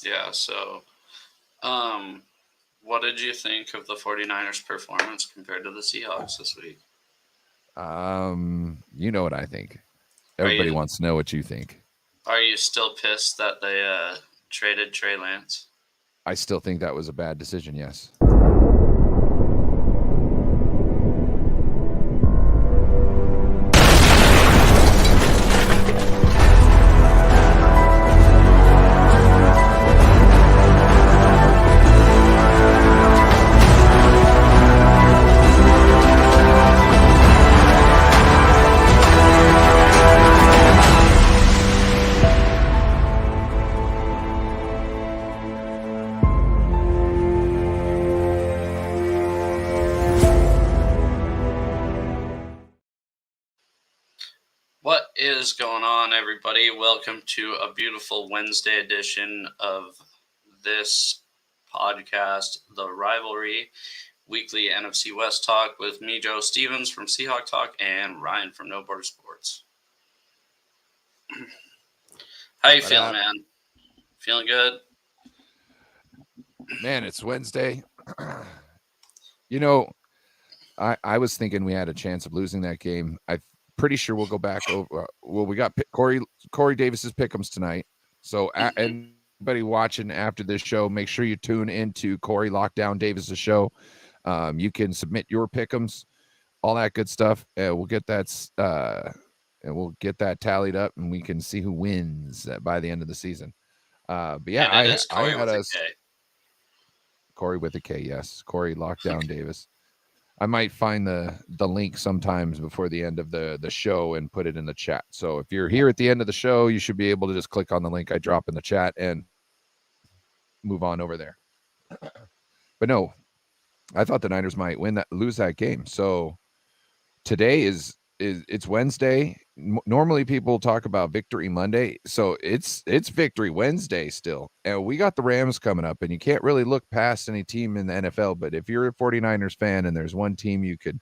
Yeah, so um, what did you think of the 49ers' performance compared to the Seahawks this week? You know what I think. Are Everybody you wants to know what you think. are you still pissed that they traded Trey Lance? I still think that was a bad decision. Yes. What is going on, everybody? Welcome to a beautiful Wednesday edition of this podcast, The Rivalry, weekly NFC West talk with me, Joe Stevens from Seahawk Talk, and Ryan from No Border Sports. How you What feeling, up, man? Feeling good? man? It's Wednesday. you know, I was thinking we had a chance of losing that game. I'm pretty sure we'll go back over. Well, we got Corey Davis's pick'ems tonight. So anybody watching after this show, make sure you tune into Corey Lockdown Davis's show. You can submit your pick'ems, all that good stuff, and we'll get that tallied up, and we can see who wins by the end of the season. But yeah, And it is I Corey had with a us K. Corey with a K. Yes, Corey Lockdown Davis. I might find the link sometimes before the end of the show and put it in the chat. So if you're here at the end of the show, you should be able to just click on the link I drop in the chat and move on over there. But no, I thought the Niners might lose that game. So today is it's Wednesday. Normally people talk about Victory Monday, so it's Victory Wednesday still. And we got the Rams coming up, and you can't really look past any team in the NFL, but if you're a 49ers fan and there's one team you could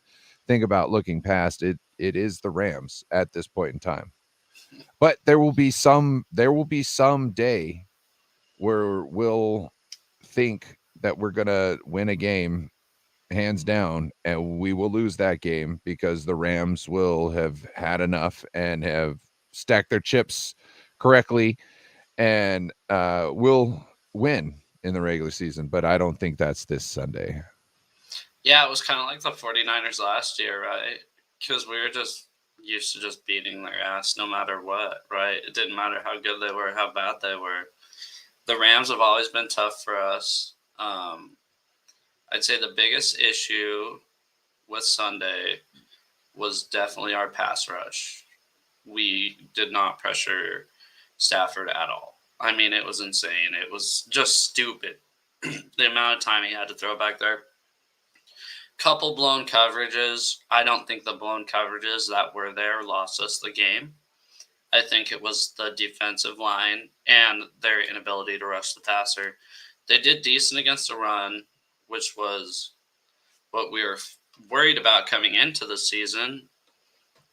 think about looking past, it is the Rams at this point in time. But there will be some day where we'll think that we're going to win a game hands down, and we will lose that game because the Rams will have had enough and have stacked their chips correctly, and will win in the regular season. But I don't think that's this Sunday. Yeah, it was kind of like the 49ers last year, right? Because we were just used to just beating their ass no matter what, right? It didn't matter how good they were, how bad they were. The Rams have always been tough for us. I'd say the biggest issue with Sunday was definitely our pass rush. We did not pressure Stafford at all. I mean, it was insane. It was just stupid. The amount of time he had to throw back there. Couple blown coverages. I don't think the blown coverages that were there lost us the game. I think it was the defensive line and their inability to rush the passer. They did decent against the run, which was what we were worried about coming into the season.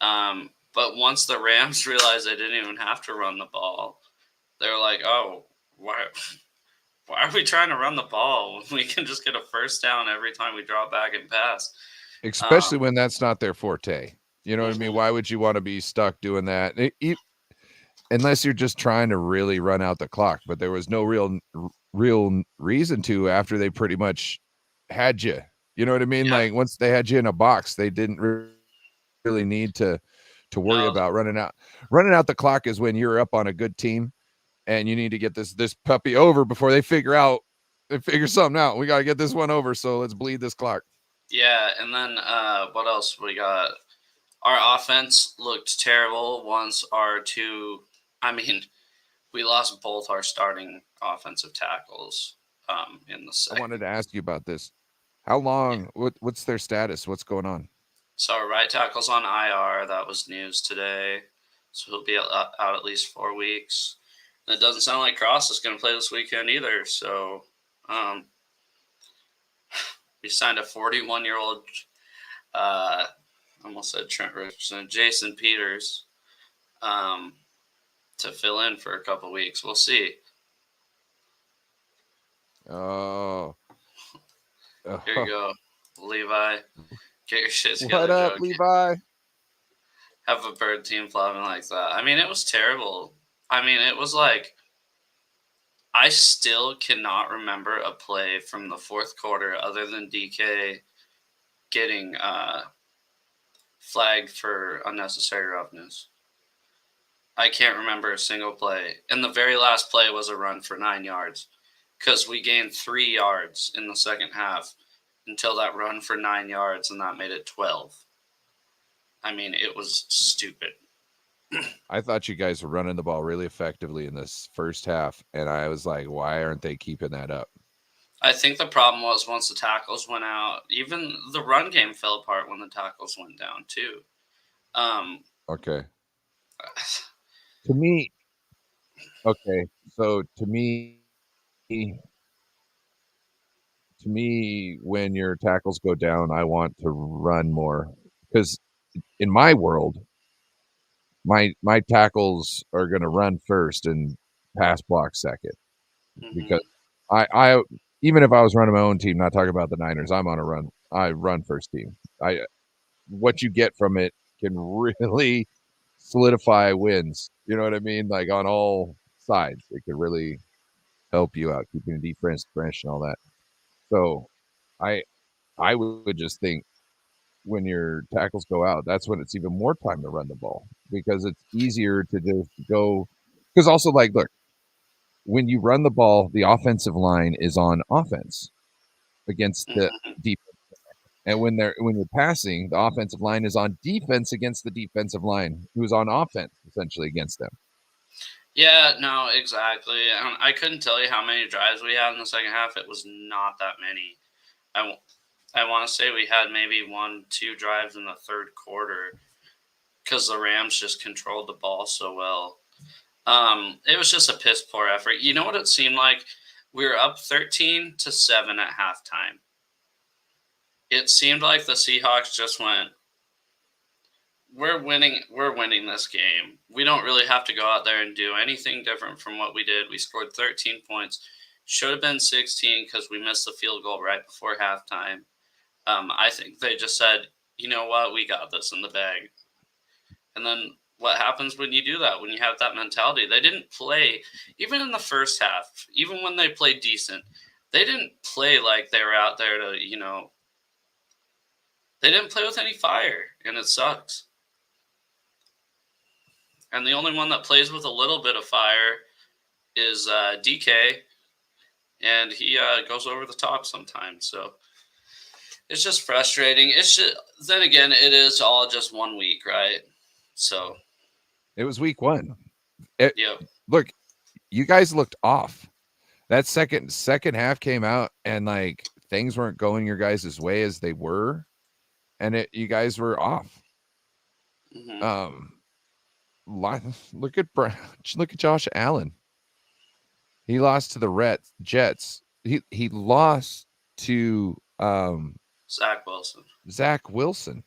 But once the Rams realized they didn't even have to run the ball, they were like, "Oh, why are we trying to run the ball when we can just get a first down every time we drop back and pass?" Especially Um, when that's not their forte. You know what I mean? mhm. Why would you want to be stuck doing that? Unless you're just trying to really run out the clock. But there was no real reason to after they pretty much had you. You know what I mean? Yeah, Like once they had you in a box, they didn't really need to worry about running out. no, Running out the clock is when you're up on a good team and you need to get this puppy over before they figure something out. We got to get this one over, so let's bleed this clock. yeah, and then what else we got? Our offense looked terrible once our two. I mean, we lost both our starting offensive tackles in the I wanted second. to ask you about this. How Yeah. long? What's their status? What's going on? So our right tackle's on IR. That was news today. So he'll be out at least 4 weeks. And it doesn't sound like Cross is going to play this weekend either. So um, we signed a 41-year-old, uh, almost said Trent Richardson, Jason Peters, um, to fill in for a couple weeks. We'll see. Oh, Here you oh. go, Levi. Get your shit What together, up, Joe. Levi? Have a bird team flopping like that. I mean, it was terrible. I mean, it was like I still cannot remember a play from the fourth quarter other than DK getting flagged for unnecessary roughness. I can't remember a single play. And the very last play was a run for 9 yards because we gained 3 yards in the second half until that run for 9 yards, and that made it 12. I mean, it was stupid. I thought you guys were running the ball really effectively in this first half, and I was like, why aren't they keeping that up? I think the problem was once the tackles went out, even the run game fell apart when the tackles went down too. Um, Okay. To me, okay. So to me, when your tackles go down, I want to run more because in my world, my tackles are going to run first and pass block second because mhm. I even if I was running my own team, not talking about the Niners, I'm on a run. I run first team. I what you get from it can really solidify wins. You know what I mean? Like on all sides, it could really help you out, keeping the defense fresh and all that. So I I would just think when your tackles go out, that's when it's even more time to run the ball because it's easier to just go. Because also, like, look, when you run the ball, the offensive line is on offense against the Mhm. defense. And when you're passing, the offensive line is on defense against the defensive line, who's on offense essentially against them. Yeah, no, exactly. I couldn't tell you how many drives we had in the second half. It was not that many. I, I want to say we had maybe 1, 2 drives in the third quarter because the Rams just controlled the ball so well. It was just a piss poor effort. You know what it seemed like? We were up 13-7 at halftime. It seemed like the Seahawks just went, we're winning this game. We don't really have to go out there and do anything different from what we did. We scored 13 points. Should have been 16 because we missed the field goal right before halftime. I think they just said, you know what, we got this in the bag. And then what happens when you do that? When you have that mentality, they didn't play even in the first half. Even when they played decent, they didn't play like they were out there to, they didn't play with any fire, and it sucks. And the only one that plays with a little bit of fire is DK, and he goes over the top sometimes. So it's just frustrating. It's just, then again, it is all just 1 week, right? So It was week one. It, yep. look, you guys looked off. That second half came out and like things weren't going your guys' way as they were, and you guys were off. Hmm. Um, look at look at Josh Allen. He lost to the Jets. He lost to Zach Wilson. Zach Wilson.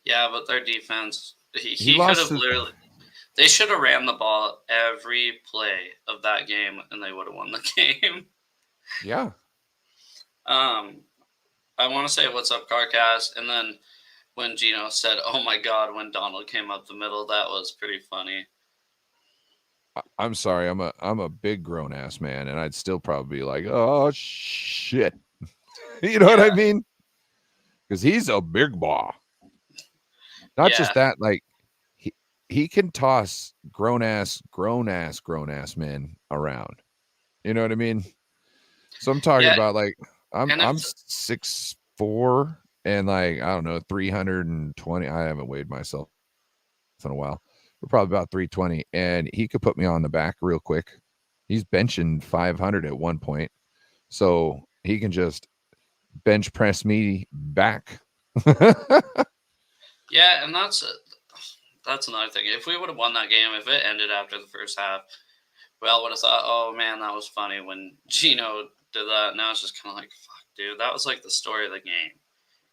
Yeah, but their defense, He he could lost have to literally, they should have ran the ball every play of that game, and they would have won the game. yeah. um, I want to say what's up, Carcast, and then when Gino said, "Oh my God," when Donald came up the middle, that was pretty funny. I'm sorry. I'm a big grown ass man, and I'd still probably be like, oh shit. You know what I Yeah, mean? Because he's a big boy. Not just yeah, that, like he he can toss grown ass men around. You know what I mean? So I'm talking yeah, about like and I'm if 6'4" and like I don't know 320. I haven't weighed myself in a while. We're probably about 320, and he could put me on the back real quick. He's benching 500 at one point, so he can just bench press me back. yeah, and that's another thing. If we would have won that game, if it ended after the first half, we all would have thought, "Oh man, that was funny when Gino did that." Now it's just kind of like, "Fuck, dude, that was like the story of the game.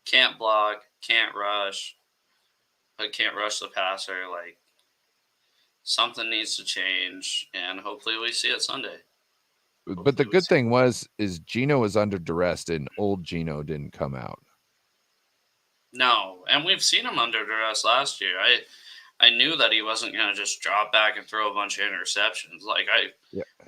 Can't block, can't rush, but can't rush the passer. Like something needs to change, and hopefully we see it Sunday." But the good thing is Gino was under duress and old Gino didn't come out. No, and we've seen him under duress last year. I knew that he wasn't going to just drop back and throw a bunch of interceptions. Like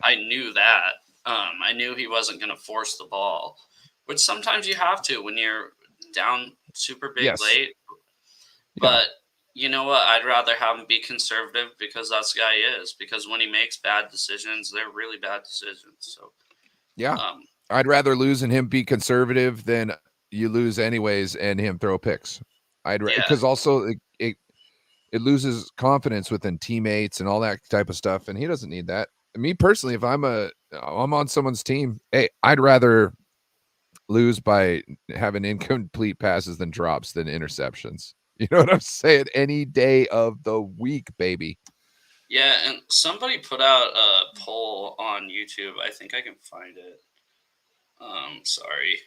I knew that. I knew he wasn't going to force the ball, which sometimes you have to when you're down super big late. But you know what? I'd rather have him be conservative because that's the guy he is. Because when he makes bad decisions, they're really bad decisions. So I'd rather lose and him be conservative than you lose anyways and him throw picks. Because also it loses confidence within teammates and all that type of stuff, and he doesn't need that. Me personally, if I'm on someone's team, hey, I'd rather lose by having incomplete passes than drops than interceptions. You know what I'm saying? Any day of the week, baby. Yeah, and somebody put out a poll on YouTube. I think I can find it. Sorry.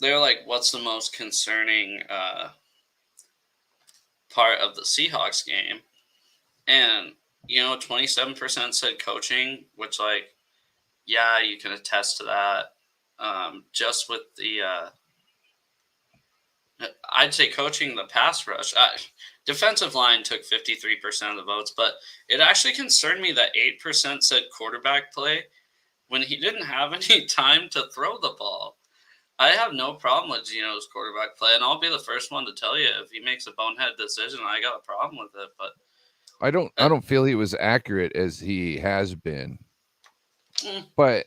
They're like, what's the most concerning part of the Seahawks game? And, 27% said coaching, which, yeah, you can attest to that. Just with the, I'd say coaching the pass rush. Defensive line took 53% of the votes, but it actually concerned me that 8% said quarterback play when he didn't have any time to throw the ball. I have no problem with Gino's quarterback play, and I'll be the first one to tell you if he makes a bonehead decision, I got a problem with it. But I don't feel he was accurate as he has been, but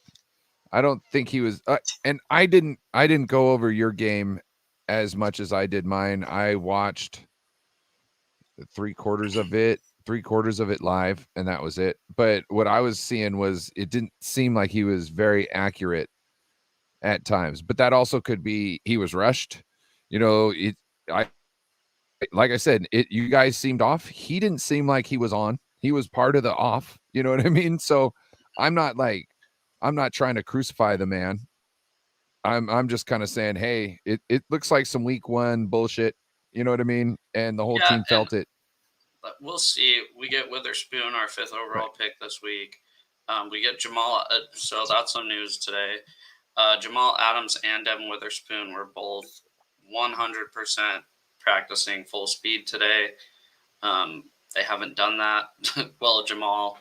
I don't think he was. And I didn't go over your game as much as I did mine. I watched 3/4 of it live, and that was it. But what I was seeing was it didn't seem like he was very accurate at times, but that also could be he was rushed. Like I said, you guys seemed off. He didn't seem like he was on. He was part of the off. You know what I mean? So I'm not trying to crucify the man. I'm just kind of saying, hey, it looks like some week one bullshit. You know what I mean? And the whole team felt it. But we'll see. We get Witherspoon, our 5th overall pick this week. We get Jamal. So that's some news today. Jamal Adams and Devin Witherspoon were both 100% practicing full speed today. They haven't done that. Well, Jamal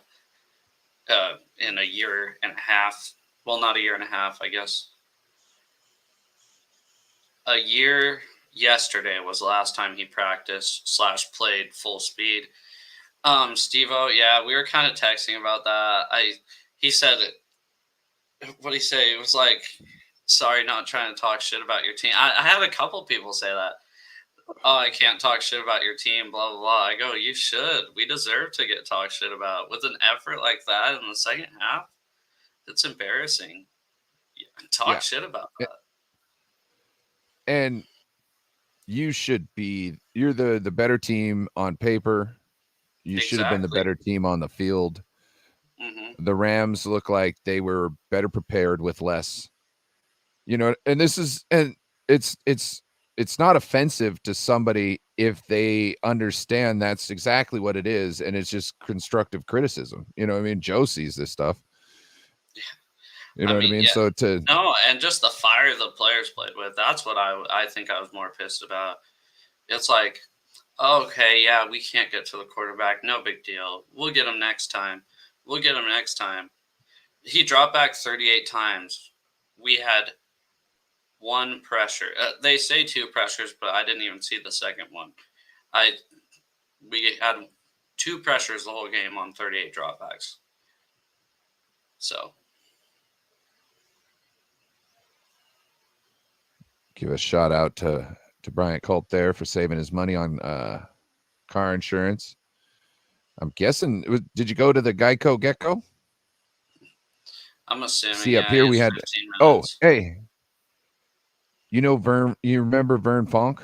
in a year and a half. Well, not a year and a half, I guess. A year yesterday was the last time he practiced / played full speed. Steve-O, yeah, we were kind of texting about that. He said it. What did he say? It was like, sorry, not trying to talk shit about your team. I had a couple people say that. Oh, I can't talk shit about your team, blah, blah, blah. I go, you should. We deserve to get talked shit about. With an effort like that in the second half, it's embarrassing. Talk shit about that. And you should be, you're the better team on paper. You should have been the better team on the field. Mm-hmm. The Rams look like they were better prepared with less, and it's not offensive to somebody if they understand that's exactly what it is. And it's just constructive criticism. Joe sees this stuff. You know what I mean? Yeah. So and just the fire the players played with, that's what I think I was more pissed about. It's like, okay, yeah, we can't get to the quarterback. No big deal. We'll get him next time. He dropped back 38 times. We had one pressure. They say 2 pressures, but I didn't even see the second one. We had 2 pressures the whole game on 38 dropbacks. So. Give a shout out to Bryant Colt there for saving his money on car insurance. I'm guessing. Did you go to the Geico Gecko? I'm assuming. See, up here we had. Oh, hey. Vern? You remember Vern Fonk?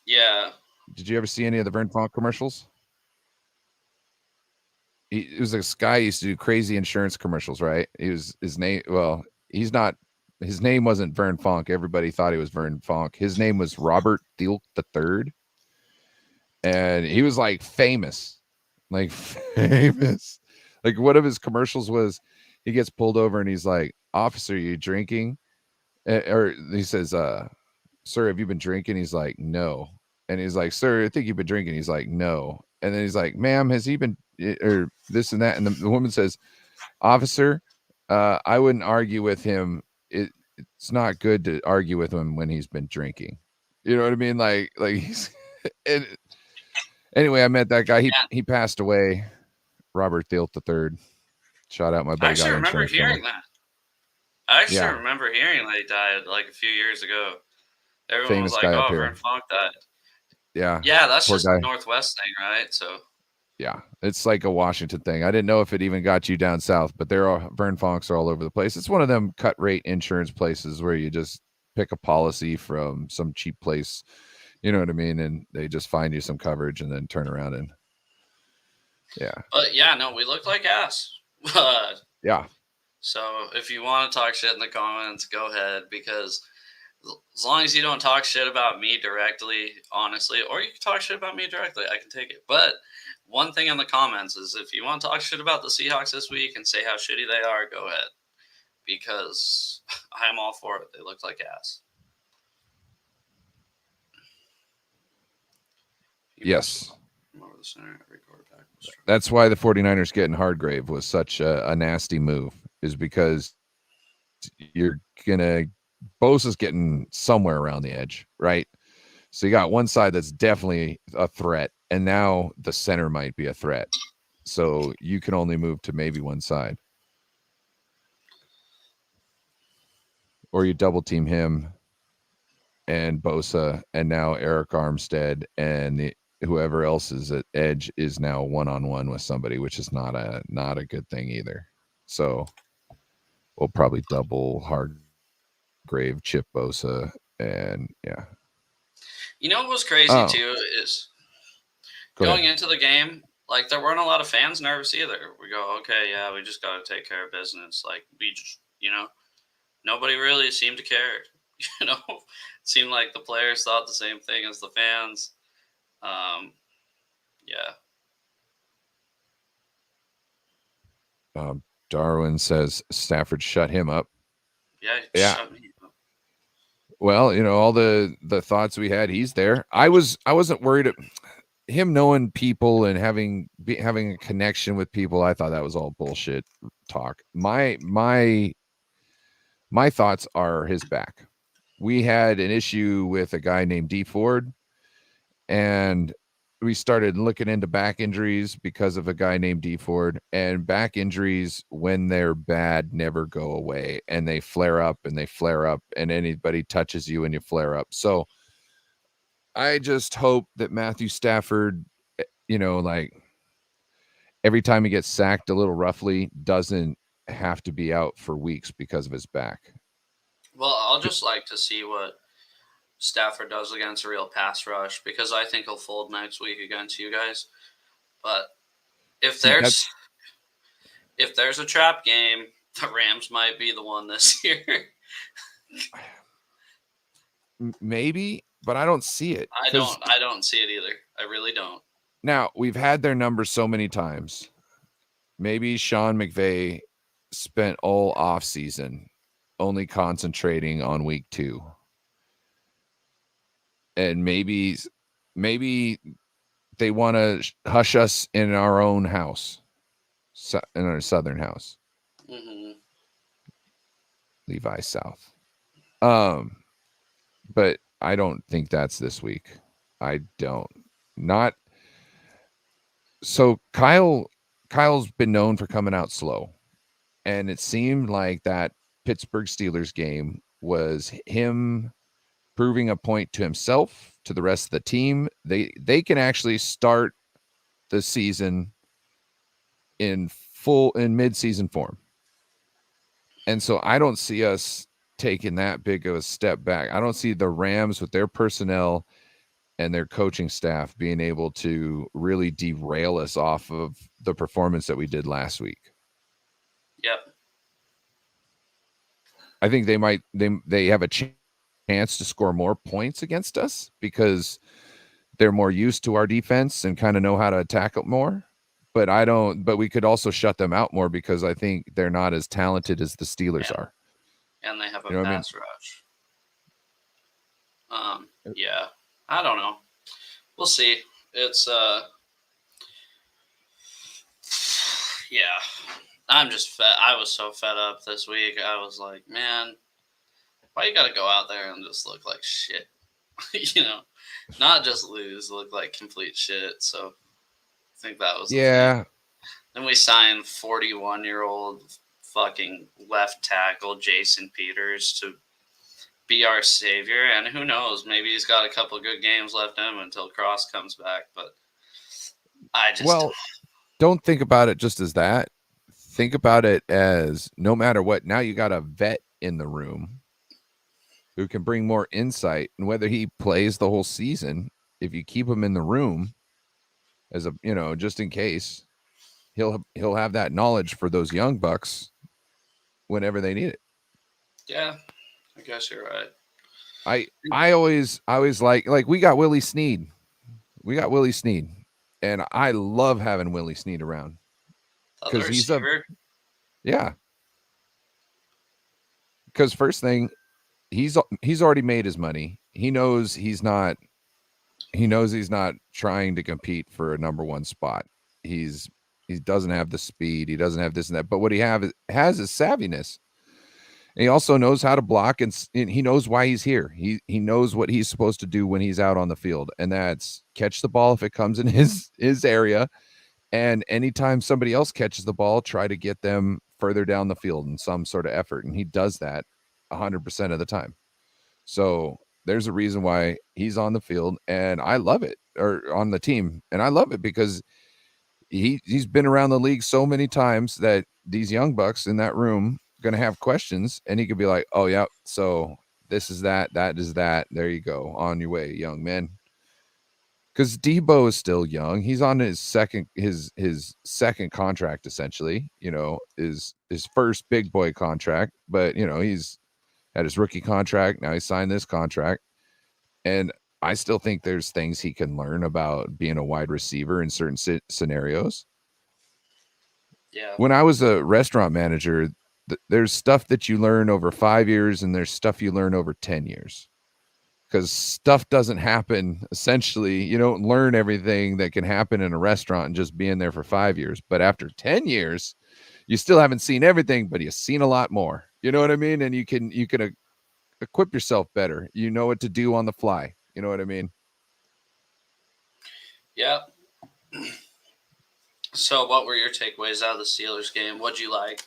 Yeah. Did you ever see any of the Vern Fonk commercials? He was this guy who used to do crazy insurance commercials, right? His name. Well, he's not. His name wasn't Vern Fonk. Everybody thought he was Vern Fonk. His name was Robert Thielk III. And he was famous. Like one of his commercials was he gets pulled over and he's like, "Officer, you drinking?" Or he says, "Sir, have you been drinking?" He's like, "No." And he's like, "Sir, I think you've been drinking." He's like, "No." And then he's like, "Ma'am, has he been or this and that?" And the woman says, "Officer, I wouldn't argue with him. It's not good to argue with him when he's been drinking." You know what I mean? Like he's and anyway, I met that guy. Yeah. He passed away. Robert Thielt III. Shout out my I buddy got actually an remember insurance company. hearing that. I actually Yeah, remember hearing that he died like a few years ago. Everyone was famous like, guy up "Oh, here. Vern Funk died." Yeah, Yeah, that's poor just a guy. Northwest thing, right? So Yeah, it's like a Washington thing. I didn't know if it even got you down south, but there are Vern Fonks are all over the place. It's one of them cut rate insurance places where you just pick a policy from some cheap place, you know what I mean, and they just find you some coverage and then turn around and yeah, but yeah, no, we look like ass. But yeah, so if you want to talk shit in the comments, go ahead, because as long as you don't talk shit about me directly, honestly, or you can talk shit about me directly, I can take it. But one thing in the comments is if you want to talk shit about the Seahawks this week and say how shitty they are, go ahead, because I'm all for it. They look like ass. yes. Over the center, every quarterback was That's why the 49ers getting Hardgrave was such a nasty move, is because you're gonna Bosa's getting somewhere around the edge, right? So you got one side that's definitely a threat, and now the center might be a threat. So you can only move to maybe one side. Or you double team him and Bosa, and now Eric Armstead and whoever else is at edge is now one-on-one with somebody, which is not a good thing either. So we'll probably double Hardgrave, Chip Bosa, and yeah. You know what was crazy too is going into the game, like there weren't a lot of fans nervous either. We go, okay, yeah, we just got to take care of business. Like we just, nobody really seemed to care. It seemed like the players thought the same thing as the fans. Yeah. Darwin says Stafford shut him up. Yeah. Shut me up. Well, all the thoughts we had, he's there. I wasn't worried. Him knowing people and having a connection with people, I thought that was all bullshit talk. My thoughts are his back. We had an issue with a guy named D Ford, and we started looking into back injuries because of a guy named D Ford, and back injuries, when they're bad, never go away, and they flare up and they flare up, and anybody touches you and you flare up. So I just hope that Matthew Stafford, like every time he gets sacked a little roughly, doesn't have to be out for weeks because of his back. Well, I'll just like to see what Stafford does against a real pass rush, because I think he'll fold next week against you guys. But if there's a trap game, the Rams might be the one this year. Maybe, but I don't see it. I don't see it either. I really don't. Now, we've had their numbers so many times. Maybe Sean McVay spent all off season only concentrating on week 2. And maybe they want to hush us in our own house, in our southern house. Mm-hmm. Levi South. But I don't think that's this week. I don't. Not so Kyle's been known for coming out slow. And it seemed like that Pittsburgh Steelers game was him proving a point to himself, to the rest of the team. They can actually start the season in mid-season form. And so I don't see us taking that big of a step back. I don't see the Rams with their personnel and their coaching staff being able to really derail us off of the performance that we did last week. Yep. I think they have a chance to score more points against us because they're more used to our defense and kind of know how to attack it more. But we could also shut them out more because I think they're not as talented as the Steelers are. And they have a You know what I mean? pass rush. Yeah, I don't know. We'll see. It's yeah. I'm just fed. I was so fed up this week. I was like, man, why you gotta go out there and just look like shit? You know, not just lose, look like complete shit. So I think that was the thing. Yeah. Then we signed 41-year-old fucking left tackle Jason Peters to be our savior, and who knows? Maybe he's got a couple good games left in him until Cross comes back. But I just don't think about it just as that. Think about it as no matter what. Now you got a vet in the room who can bring more insight, and whether he plays the whole season, if you keep him in the room as a just in case, he'll have that knowledge for those young bucks whenever they need it. Yeah, I guess you're right. I always like we got Willie Snead. We got Willie Snead, and I love having Willie Snead around because he's yeah. Because first thing, he's already made his money. He knows he's not trying to compete for a number one spot. He doesn't have the speed. He doesn't have this and that. But what he has is savviness. And he also knows how to block, and he knows why he's here. He knows what he's supposed to do when he's out on the field, and that's catch the ball if it comes in his area. And anytime somebody else catches the ball, try to get them further down the field in some sort of effort. And he does that 100% of the time. So there's a reason why he's on the field, and I love it, or on the team. And I love it because he's been around the league so many times that these young bucks in that room going to have questions, and he could be like, oh yeah, so this is that is that, there you go, on your way, young man. Because Debo is still young. He's on his second contract, essentially, his first big boy contract, but he's had his rookie contract. Now he signed this contract, and I still think there's things he can learn about being a wide receiver in certain scenarios. Yeah. When I was a restaurant manager, there's stuff that you learn over 5 years, and there's stuff you learn over 10 years. Because stuff doesn't happen. Essentially, you don't learn everything that can happen in a restaurant and just being there for 5 years. But after 10 years, you still haven't seen everything, but you've seen a lot more. You know what I mean? And you can equip yourself better. You know what to do on the fly. You know what I mean? Yeah. So what were your takeaways out of the Steelers game? What'd you like?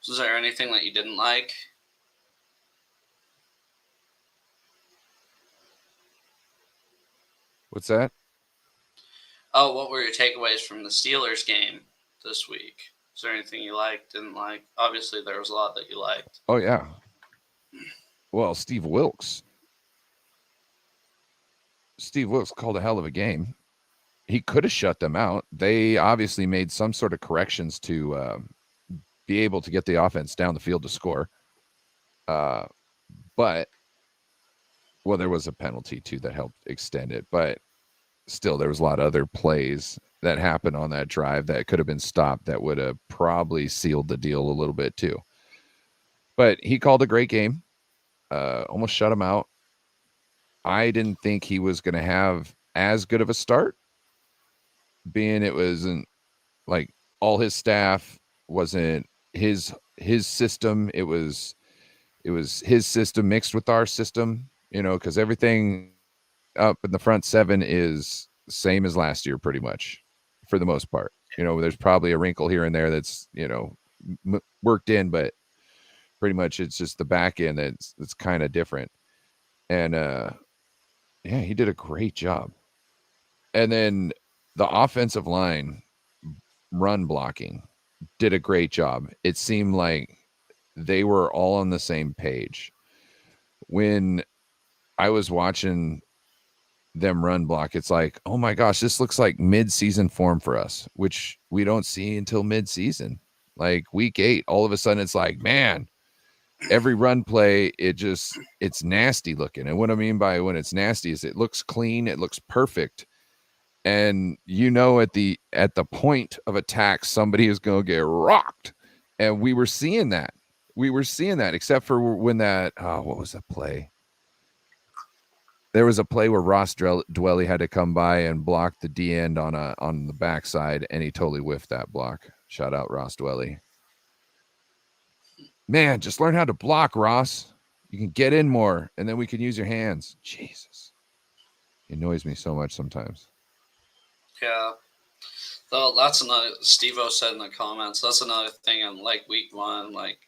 Was there anything that you didn't like? What's that? Oh, what were your takeaways from the Steelers game this week? Is there anything you liked, didn't like? Obviously, there was a lot that you liked. Oh, yeah. Well, Steve Wilks called a hell of a game. He could have shut them out. They obviously made some sort of corrections to be able to get the offense down the field to score. But, well, there was a penalty, too, that helped extend it. But still, there was a lot of other plays that happened on that drive that could have been stopped that would have probably sealed the deal a little bit, too. But he called a great game. Almost shut him out. I didn't think he was going to have as good of a start, being it wasn't like all his staff wasn't his system. It was his system mixed with our system, because everything up in the front seven is same as last year, pretty much, for the most part. There's probably a wrinkle here and there that's worked in, but pretty much it's just the back end that's kind of different. And yeah, he did a great job. And then the offensive line run blocking did a great job. It seemed like they were all on the same page. When I was watching them run block, it's like, oh my gosh, this looks like mid-season form for us, which we don't see until mid-season. Like week 8, all of a sudden it's like, man, every run play, it's nasty looking. And what I mean by when it's nasty is it looks clean, it looks perfect. and at the point of attack, somebody is going to get rocked, and we were seeing that. Except for when what was that play? There was a play where Ross Dwelly had to come by and block the D end on the backside, and he totally whiffed that block. Shout out Ross Dwelly. Man, just learn how to block, Ross. You can get in more, and then we can use your hands. Jesus. It annoys me so much sometimes. Yeah. So that's another, Steve-O said in the comments, that's another thing in, like, week 1, like,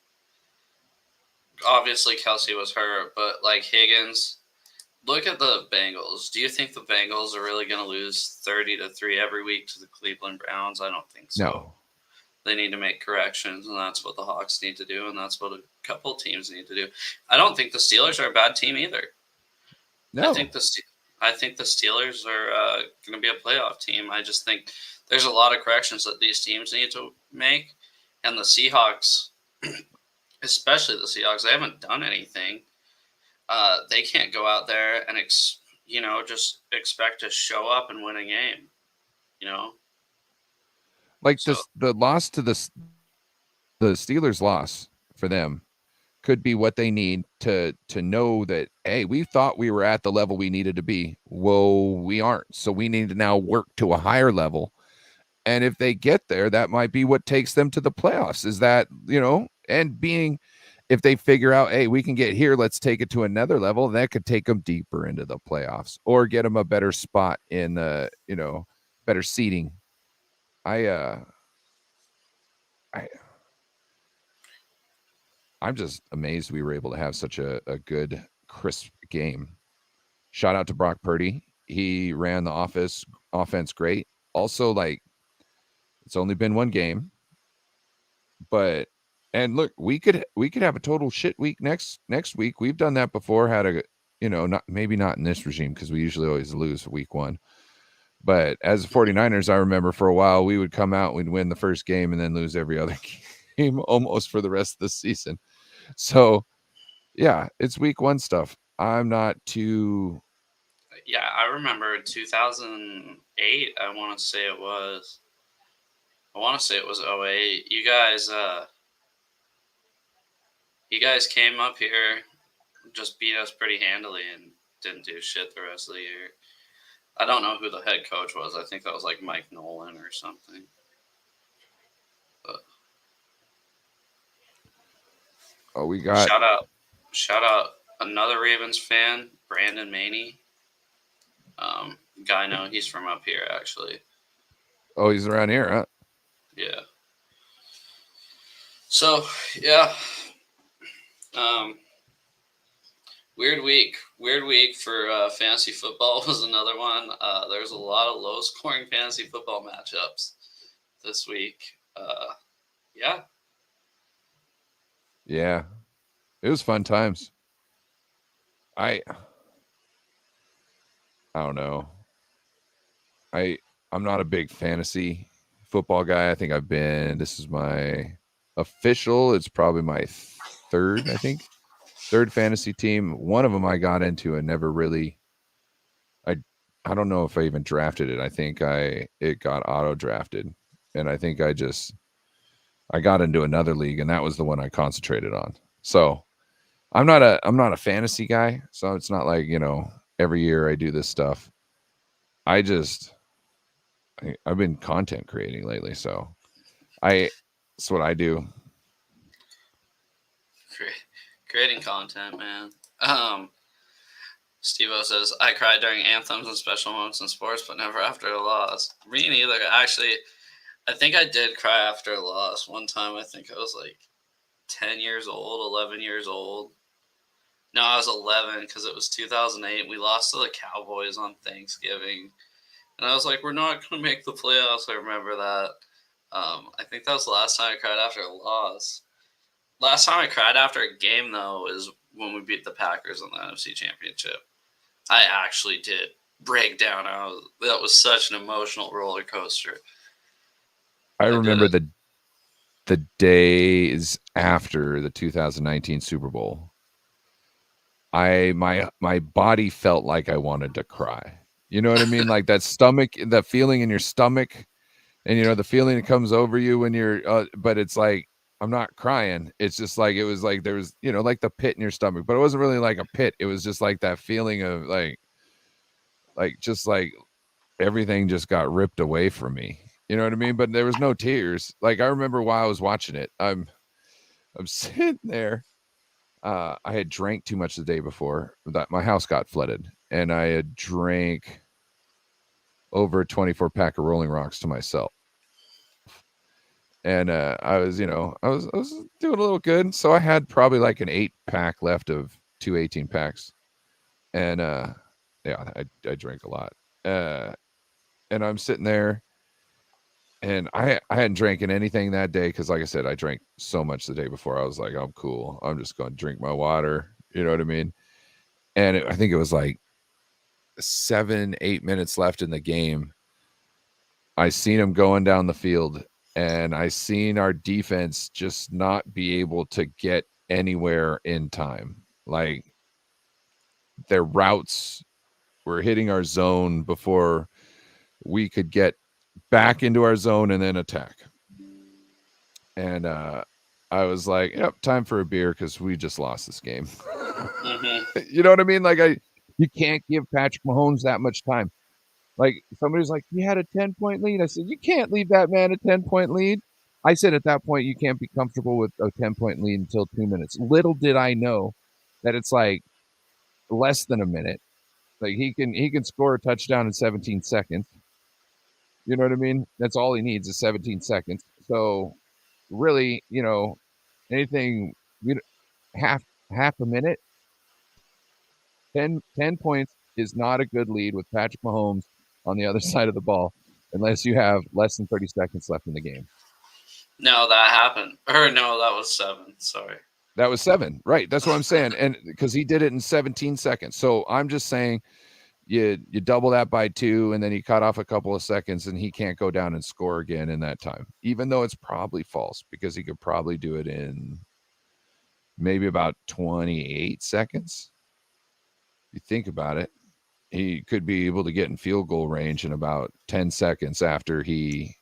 obviously Kelsey was hurt, but, like, Higgins, look at the Bengals. Do you think the Bengals are really going to lose 30-3 every week to the Cleveland Browns? I don't think so. No. They need to make corrections, and that's what the Hawks need to do, and that's what a couple teams need to do. I don't think the Steelers are a bad team either. No. I think the Steelers are going to be a playoff team. I just think there's a lot of corrections that these teams need to make, and the Seahawks, especially the Seahawks, they haven't done anything. They can't go out there and just expect to show up and win a game. Like the loss to the Steelers loss for them could be what they need to know that, hey, we thought we were at the level we needed to be. Whoa, we aren't. So we need to now work to a higher level. And if they get there, that might be what takes them to the playoffs. Is that, if they figure out, hey, we can get here, let's take it to another level, that could take them deeper into the playoffs or get them a better spot in better seating. I'm just amazed we were able to have such a good, crisp game. Shout out to Brock Purdy. He ran the offense great. Also, like, it's only been one game, and look, we could have a total shit week next week. We've done that before. Had maybe not in this regime because we usually always lose week 1. But as the 49ers, I remember for a while we would come out, we'd win the first game and then lose every other game almost for the rest of the season. So, yeah, it's week 1 stuff. I'm not too. Yeah, I remember 2008. I want to say it was 08. You guys came up here, just beat us pretty handily, and didn't do shit the rest of the year. I don't know who the head coach was. I think that was like Mike Nolan or something. But we got shout out another Ravens fan, Brandon Maney. Guy, I know he's from up here actually. Oh, he's around here, huh? Yeah. So yeah. Weird week for fantasy football was another one. There's a lot of low-scoring fantasy football matchups this week. Yeah. Yeah. It was fun times. I don't know. I'm not a big fantasy football guy. I think this is my official. It's probably my third, I think. Third fantasy team. One of them I got into and never really. I don't know if I even drafted it. I think it got auto drafted, and I think I got into another league, and that was the one I concentrated on. So I'm not a fantasy guy. So it's not like every year I do this stuff. I've been content creating lately, so that's what I do. Creating content, man. Steve-O says, I cried during anthems and special moments in sports, but never after a loss. Me neither. Actually, I think I did cry after a loss. One time, I think I was like 10 years old, 11 years old. No, I was 11 because it was 2008. We lost to the Cowboys on Thanksgiving. And I was like, we're not going to make the playoffs. I remember that. I think that was the last time I cried after a loss. Last time I cried after a game, though, is when we beat the Packers in the NFC Championship. I actually did break down. That was such an emotional roller coaster. I remember the days after the 2019 Super Bowl. My body felt like I wanted to cry. You know what I mean? Like that stomach, the feeling in your stomach, and the feeling that comes over you when you're. But it's like I'm not crying. It's just like it was like there was like the pit in your stomach, but it wasn't really like a pit. It was just like that feeling of just like everything just got ripped away from me. You know what I mean? But there was no tears. Like I remember while I was watching it, I'm sitting there. I had drank too much the day before. That my house got flooded, and I had drank over a 24 pack of Rolling Rocks to myself. And I was doing a little good, so I had probably like an 8-pack left of 2 18-packs, and yeah, I drank a lot. And I'm sitting there, and I hadn't drinking anything that day because, like I said, I drank so much the day before. I was like, I'm cool. I'm just going to drink my water. You know what I mean? And I think it was like 7-8 minutes left in the game. I seen him going down the field, and I seen our defense just not be able to get anywhere in time. Like their routes were hitting our zone before we could get back into our zone and then attack. And I was like, yep, time for a beer because we just lost this game. Mm-hmm. You know what I mean? Like you can't give Patrick Mahomes that much time. Like somebody's like, you had a 10-point lead. I said, you can't leave that man a 10-point lead. I said at that point, you can't be comfortable with a 10-point lead until 2 minutes. Little did I know that it's like less than a minute. Like he can score a touchdown in 17 seconds. You know what I mean? That's all he needs is 17 seconds. So really, anything half a minute, 10 points is not a good lead with Patrick Mahomes on the other side of the ball unless you have less than 30 seconds left in the game. No, that happened. Or no, that was 7. Sorry. That was 7. Right. That's what I'm saying. And because he did it in 17 seconds. So I'm just saying you double that by 2, and then he cut off a couple of seconds, and he can't go down and score again in that time, even though it's probably false because he could probably do it in maybe about 28 seconds. You think about it, he could be able to get in field goal range in about 10 seconds after he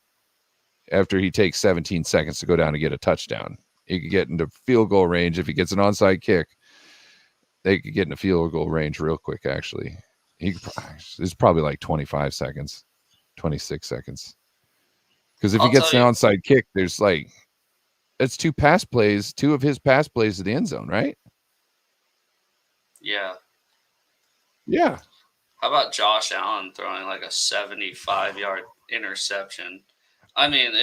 takes 17 seconds to go down and get a touchdown. He could get into field goal range if he gets an onside kick. They could get into field goal range real quick, actually. It's probably like 25 seconds, 26 seconds. Because if he gets an onside kick, there's like, it's 2 of his pass plays to the end zone, right? Yeah. Yeah. How about Josh Allen throwing like a 75-yard interception? I mean,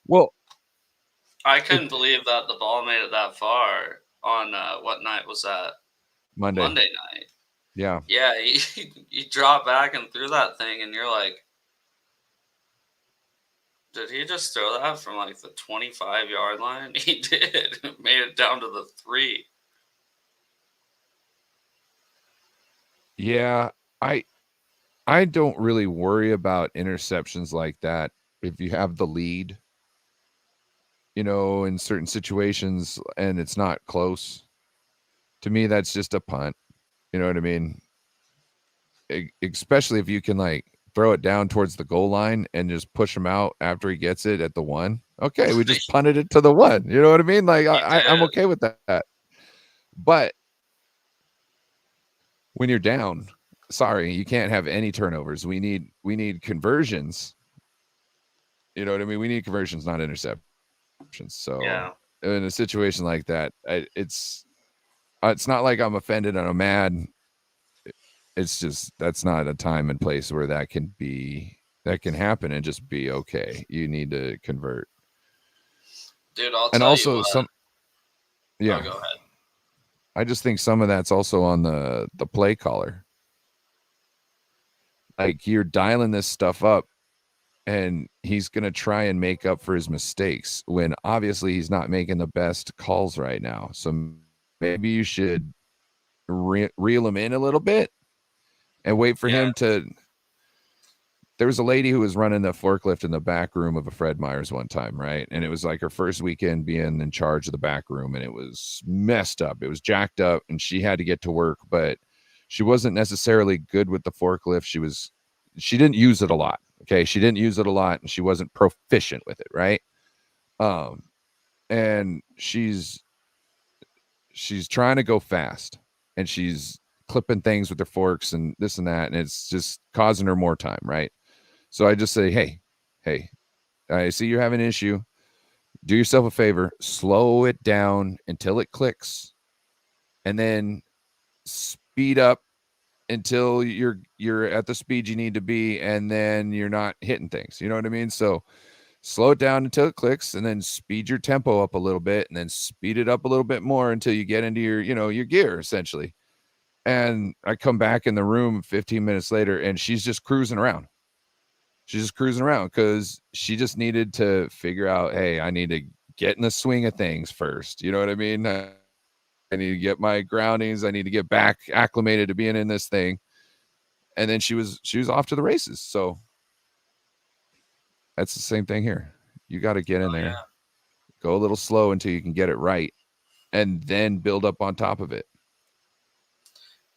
well, I couldn't believe that the ball made it that far on what night was that? Monday night. Yeah. Yeah, he dropped back and threw that thing, and you're like, did he just throw that from like the 25-yard line? He did. Made it down to the 3. Yeah, I don't really worry about interceptions like that if you have the lead, in certain situations and it's not close. To me, that's just a punt. You know what I mean? Especially if you can like throw it down towards the goal line and just push him out after he gets it at the 1. Okay, we just punted it to the 1. You know what I mean? Like I'm okay with that. But when you're down, sorry, you can't have any turnovers. We need conversions. You know what I mean? We need conversions, not interceptions. So yeah. In a situation like that, it's not like I'm offended and I'm mad. It's just that's not a time and place where that can happen and just be okay. You need to convert. Dude, I'll tell you what. Yeah. Oh, go ahead. I just think some of that's also on the play caller. Like you're dialing this stuff up and he's going to try and make up for his mistakes when obviously he's not making the best calls right now. So maybe you should reel him in a little bit and wait for him to. There was a lady who was running the forklift in the back room of a Fred Meyer's one time, right? And it was like her first weekend being in charge of the back room, and it was messed up. It was jacked up, and she had to get to work, but She wasn't necessarily good with the forklift. She didn't use it a lot. Okay. She didn't use it a lot and she wasn't proficient with it. Right. Um, and she's trying to go fast and she's clipping things with her forks and this and that. And it's just causing her more time. Right. So I just say, hey, I see you're having an issue. Do yourself a favor, slow it down until it clicks, and then speed up until you're at the speed you need to be, and then you're not hitting things. You know what I mean? So slow it down until it clicks, and then speed your tempo up a little bit, and then speed it up a little bit more until you get into your gear essentially. And I come back in the room 15 minutes later, and she's just cruising around. She's just cruising around because she just needed to figure out, hey, I need to get in the swing of things first. You know what I mean? I need to get my groundings. I need to get back acclimated to being in this thing. And then she was off to the races. So that's the same thing here. You got to get in there, go a little slow until you can get it right, and then build up on top of it.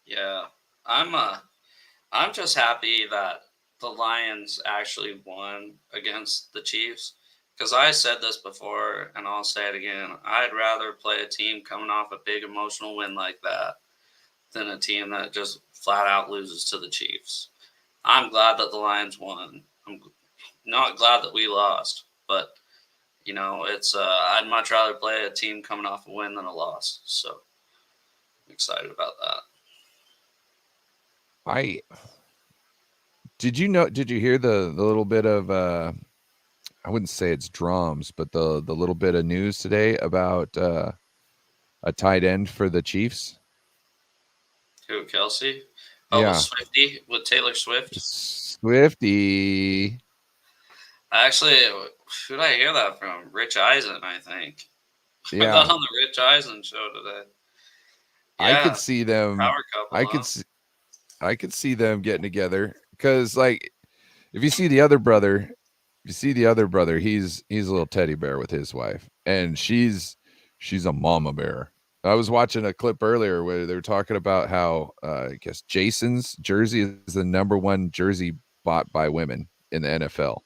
Yeah, I'm just happy that the Lions actually won against the Chiefs. Because I said this before, and I'll say it again. I'd rather play a team coming off a big emotional win like that than a team that just flat out loses to the Chiefs. I'm glad that the Lions won. I'm not glad that we lost, but it's I'd much rather play a team coming off a win than a loss. So I'm excited about that. Did you hear the little bit of I wouldn't say it's drums, but the little bit of news today about a tight end for the Chiefs? Who, Kelsey? Oh, Yeah. Swifty with Taylor Swift. Swifty. Actually, who did I hear that from? Rich Eisen, I think. Yeah. I thought on the Rich Eisen show today. Yeah, I could see them. Power couple. I could see them getting together because, like, if you see the other brother, he's a little teddy bear with his wife, and she's a mama bear. I was watching a clip earlier where they were talking about how I guess Jason's jersey is the #1 jersey bought by women in the NFL.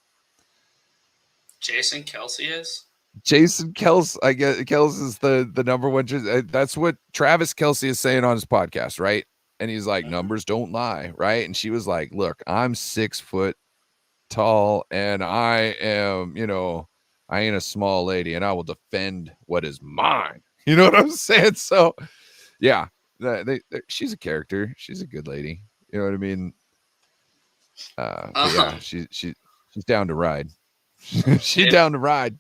Jason Kelsey is? Jason Kels, I guess Kels is the #1 jersey. That's what Travis Kelsey is saying on his podcast, right? And he's like, numbers don't lie, right? And she was like, look, I'm 6 foot tall and I am, I ain't a small lady and I will defend what is mine. You know what I'm saying? So yeah, she's a character. She's a good lady. You know what I mean? But yeah, she's down to ride. She's down to ride.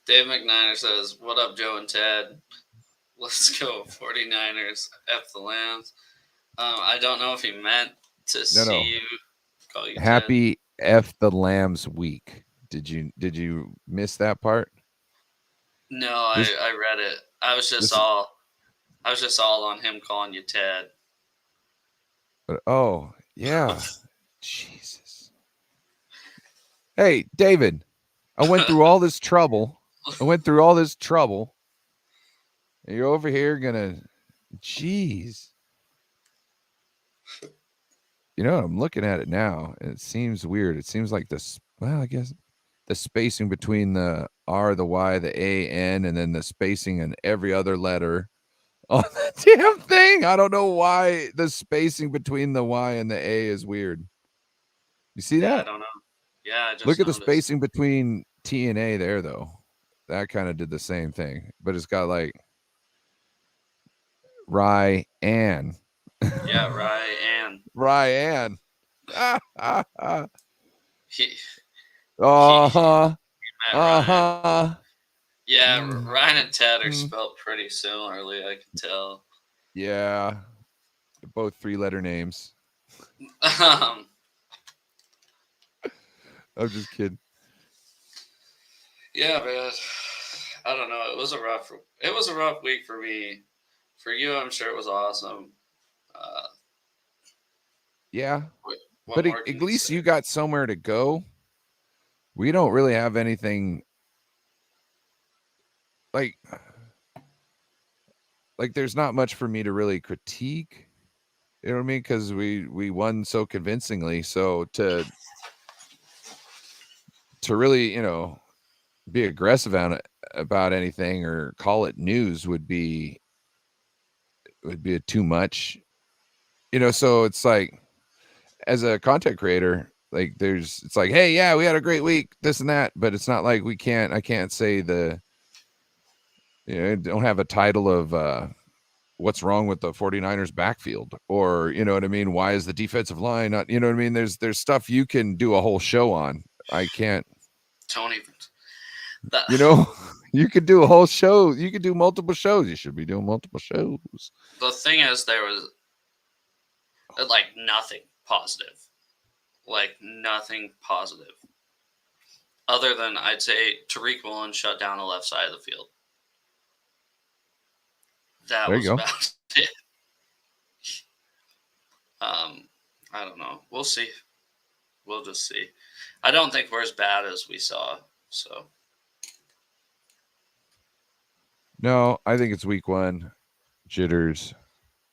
Dave McNiner says, what up, Joe and Ted? Let's go 49ers. F the Lambs. I don't know if he meant to you. Call you Happy Ted. F the Lambs week. Did you miss that part? No, I read it. I was just all on him calling you Ted. Oh, yeah. Jesus. Hey, David, I went through all this trouble. And you're over here gonna, jeez. I'm looking at it now, and it seems weird. It seems like I guess the spacing between the R, the Y, the A, N, and then the spacing in every other letter on the damn thing. I don't know why the spacing between the Y and the A is weird. You see that? I don't know. Yeah, I just look at noticed. The spacing between T and A there, though. That kind of did the same thing, but it's got like Ryan. Yeah, Ryan. Ryan. Uh-huh. Yeah, Ryan and Ted are spelled pretty similarly, I can tell. Yeah. They're both 3-letter names. I'm just kidding. Yeah, man. I don't know. It was a rough week for me. For you, I'm sure it was awesome. Yeah. But at least you got somewhere to go. We don't really have anything like there's not much for me to really critique. You know what I mean? Because we won so convincingly. So to really, be aggressive on it about anything or call it news would be too much. So it's like, as a content creator, like it's like, hey, yeah, we had a great week, this and that, but it's not like I can't say don't have a title of what's wrong with the 49ers backfield, or you know what I mean, why is the defensive line not, you know what I mean, there's stuff you can do a whole show on. I can't. Don't even. That, You could do a whole show, you could do multiple shows, you should be doing multiple shows. the thing is, there was like nothing positive. Like nothing positive. Other than, I'd say, Tariq Woolen shut down the left side of the field. That There was you go. about it. I don't know. We'll see. We'll just see. I don't think we're as bad as we saw. So No, I think it's week 1 jitters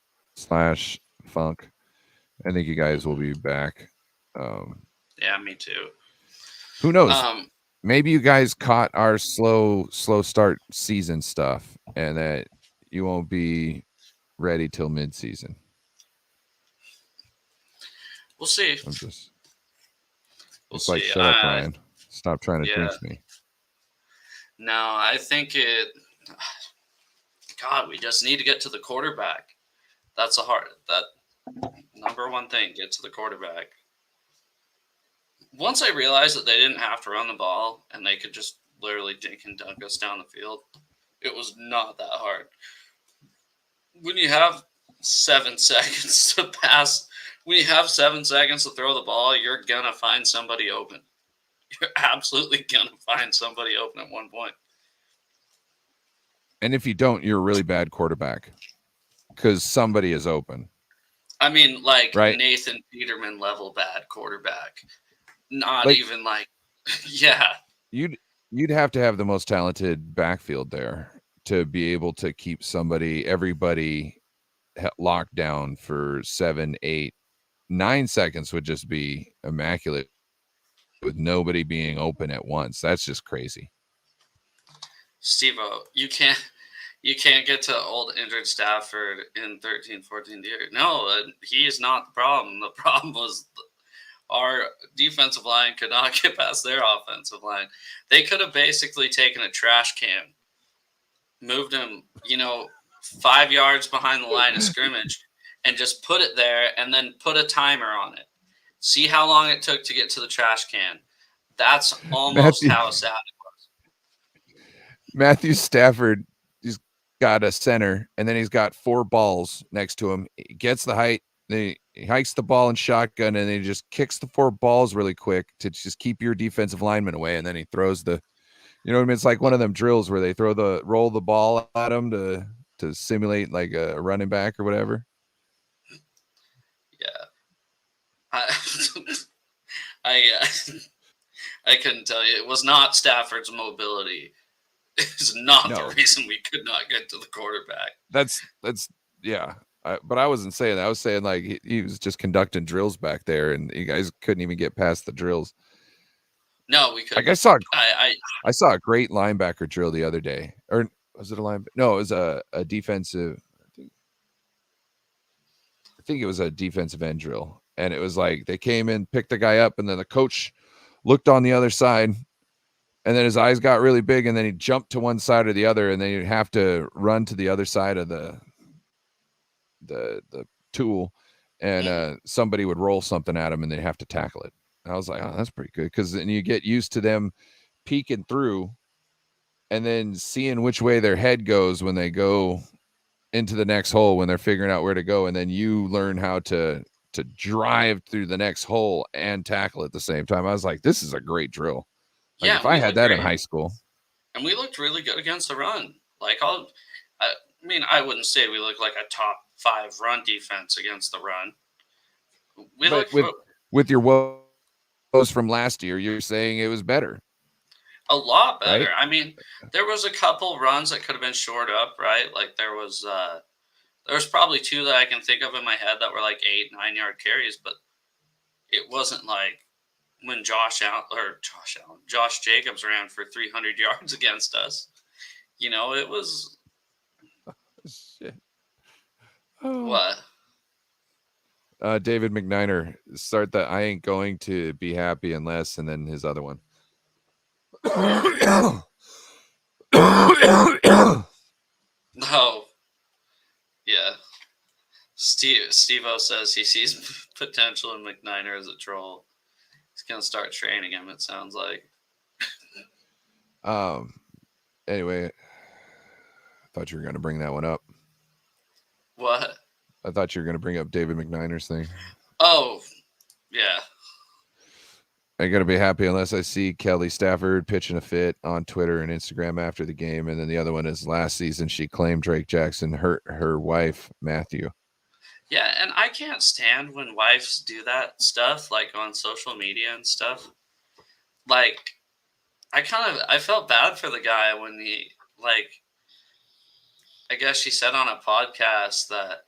/ funk. I think you guys will be back. yeah, me too. Who knows? Maybe you guys caught our slow start season stuff, and that you won't be ready till mid-season. We'll see. I'm just We'll like, see. shut up, Ryan. Stop trying to jinx me. No, I think it. God, we just need to get to the quarterback. That's that number one thing. Get to the quarterback. Once I realized that they didn't have to run the ball and they could just literally dink and dunk us down the field, it was not that hard. When you have 7 seconds to pass, when you have 7 seconds to throw the ball, you're going to find somebody open. You're absolutely going to find somebody open at one point. And if you don't, you're a really bad quarterback because somebody is open. I mean, like, right? Nathan Peterman level bad quarterback. Not even like, yeah. You'd have to have the most talented backfield there to be able to keep everybody locked down for 7, 8, 9 seconds would just be immaculate with nobody being open at once. That's just crazy. Steve-O, you can't get to old injured Stafford in 13, 14 years. No, he is not the problem. The problem was our defensive line could not get past their offensive line. They could have basically taken a trash can, moved him, 5 yards behind the line of scrimmage, and just put it there and then put a timer on it. See how long it took to get to the trash can. That's almost how sad it was. Matthew Stafford, he's got a center, and then he's got 4 balls next to him. He gets the height, then he hikes the ball in shotgun, and then he just kicks the 4 balls really quick to just keep your defensive lineman away, and then he throws the, you know what I mean? It's like one of them drills where they roll the ball at him to simulate like a running back or whatever. Yeah. I couldn't tell you. It was not Stafford's mobility. It's not the reason we could not get to the quarterback. That's yeah. But I wasn't saying that. I was saying like he was just conducting drills back there, and you guys couldn't even get past the drills. No, we couldn't. Like I saw a great linebacker drill the other day. Or was it a linebacker? No, it was a defensive. I think it was a defensive end drill. And it was like they came in, picked the guy up, and then the coach looked on the other side, and then his eyes got really big, and then he jumped to one side or the other, and then you'd have to run to the other side of the tool, and somebody would roll something at him, and they'd have to tackle it. And I was like, oh, that's pretty good, because then you get used to them peeking through and then seeing which way their head goes when they go into the next hole, when they're figuring out where to go, and then you learn how to drive through the next hole and tackle at the same time. I was like, this is a great drill. Like, if I had that in high school. And we looked really good against the run. Like, I wouldn't say we looked like a top 5 run defense against the run. With your woes from last year, you're saying it was better. A lot better. Right? I mean, there was a couple runs that could have been shored up, right? Like there was There's probably two that I can think of in my head that were like 8-9 yard carries, but it wasn't like when Josh Jacobs ran for 300 yards against us. It was Shit. Oh. what? David McNiner, start the I ain't going to be happy unless, and then his other one. No. Yeah. Steve-O says he sees potential in McNiner as a troll. He's going to start training him, it sounds like. Anyway, I thought you were going to bring that one up. What? I thought you were going to bring up David McNiner's thing. Oh, yeah. I'm going to be happy unless I see Kelly Stafford pitching a fit on Twitter and Instagram after the game. And then the other one is last season she claimed Drake Jackson hurt her wife, Matthew. Yeah, and I can't stand when wives do that stuff, like on social media and stuff. Like, I felt bad for the guy when he, like, I guess she said on a podcast that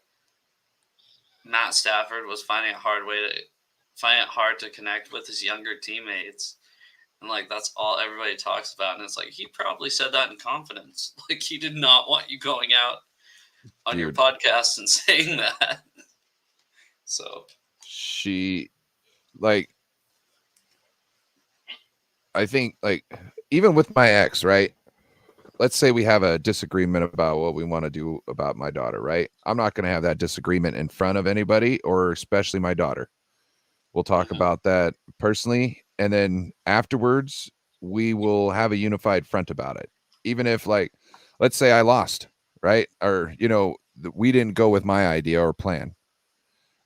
Matt Stafford was finding it hard to connect with his younger teammates. And, like, that's all everybody talks about. And it's like, he probably said that in confidence. Like, he did not want you going out on your podcast and saying that. So. She, like, I think, like, even with my ex, right? Let's say we have a disagreement about what we want to do about my daughter, right? I'm not going to have that disagreement in front of anybody, or especially my daughter. We'll talk about that personally, and then afterwards we will have a unified front about it. Even if, like, let's say I lost, right? Or, we didn't go with my idea or plan.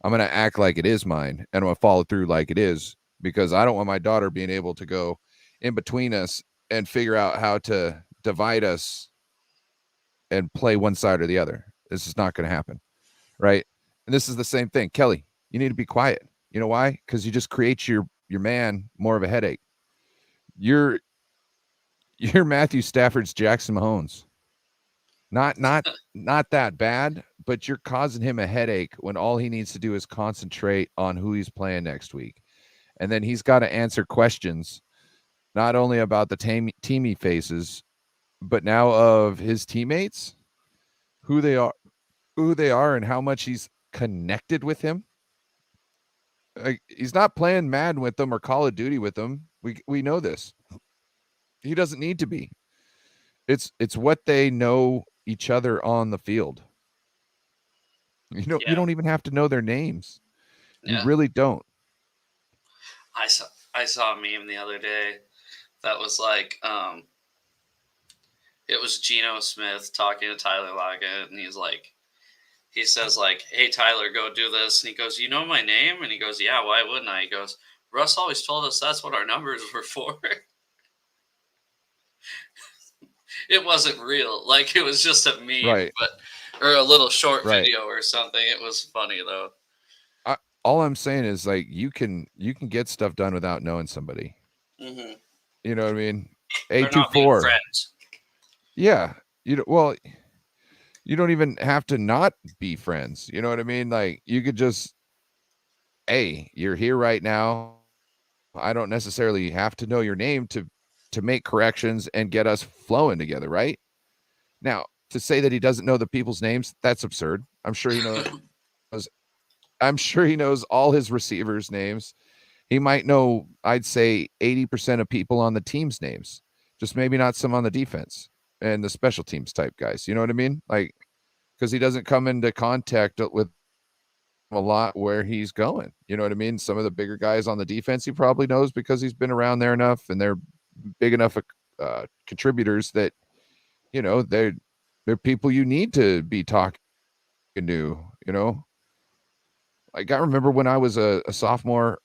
I'm going to act like it is mine, and I'm going to follow through like it is, because I don't want my daughter being able to go in between us and figure out how to divide us and play one side or the other. This is not going to happen, right? And this is the same thing. Kelly, you need to be quiet. You know why? Because you just create your man more of a headache. You're Matthew Stafford's Jackson Mahomes. Not that bad, but you're causing him a headache when all he needs to do is concentrate on who he's playing next week. And then he's got to answer questions, not only about the team he faces, but now of his teammates, who they are and how much he's connected with him. Like, he's not playing Madden with them or Call of Duty with them. We know this. He doesn't need to be. It's what they know each other on the field. You don't even have to know their names. You really don't. I saw a meme the other day that was like, it was Geno Smith talking to Tyler Lockett, and he says, like, hey, Tyler, go do this. And he goes, you know my name? And he goes, yeah, why wouldn't I? He goes, Russ always told us that's what our numbers were for. It wasn't real. Like, it was just a meme, right? Or a little short video or something. It was funny, though. All I'm saying is, like, you can get stuff done without knowing somebody. Mm-hmm. You know what I mean? 824 friends. Yeah. You don't even have to not be friends. You know what I mean? Like, you could just, hey, you're here right now. I don't necessarily have to know your name to make corrections and get us flowing together, right? Now, to say that he doesn't know the people's names, that's absurd. I'm sure he knows all his receivers' names. He might know, I'd say, 80% of people on the team's names, just maybe not some on the defense and the special teams type guys. You know what I mean? Like, because he doesn't come into contact with a lot where he's going. You know what I mean? Some of the bigger guys on the defense he probably knows because he's been around there enough, and they're big enough contributors that, they're people you need to be talking to, Like, I remember when I was a sophomore